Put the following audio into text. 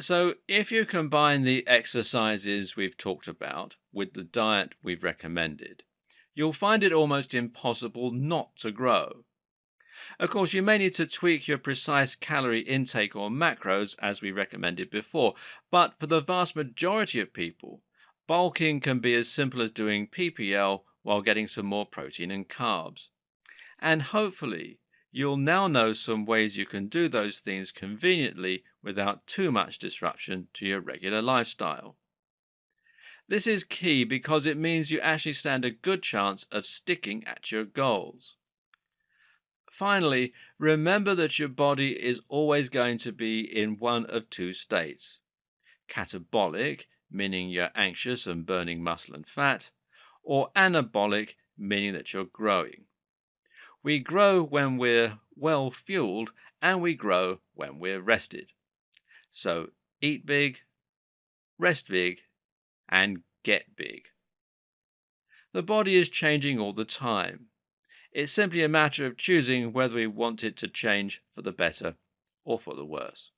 So, if you combine the exercises we've talked about with the diet we've recommended, you'll find it almost impossible not to grow. Of course, you may need to tweak your precise calorie intake or macros as we recommended before, but for the vast majority of people, bulking can be as simple as doing PPL while getting some more protein and carbs. And hopefully, you'll now know some ways you can do those things conveniently without too much disruption to your regular lifestyle. This is key because it means you actually stand a good chance of sticking at your goals. Finally, remember that your body is always going to be in one of two states: catabolic, meaning you're anxious and burning muscle and fat, or anabolic, meaning that you're growing. We grow when we're well fueled, and we grow when we're rested. So eat big, rest big, and get big. The body is changing all the time. It's simply a matter of choosing whether we want it to change for the better or for the worse.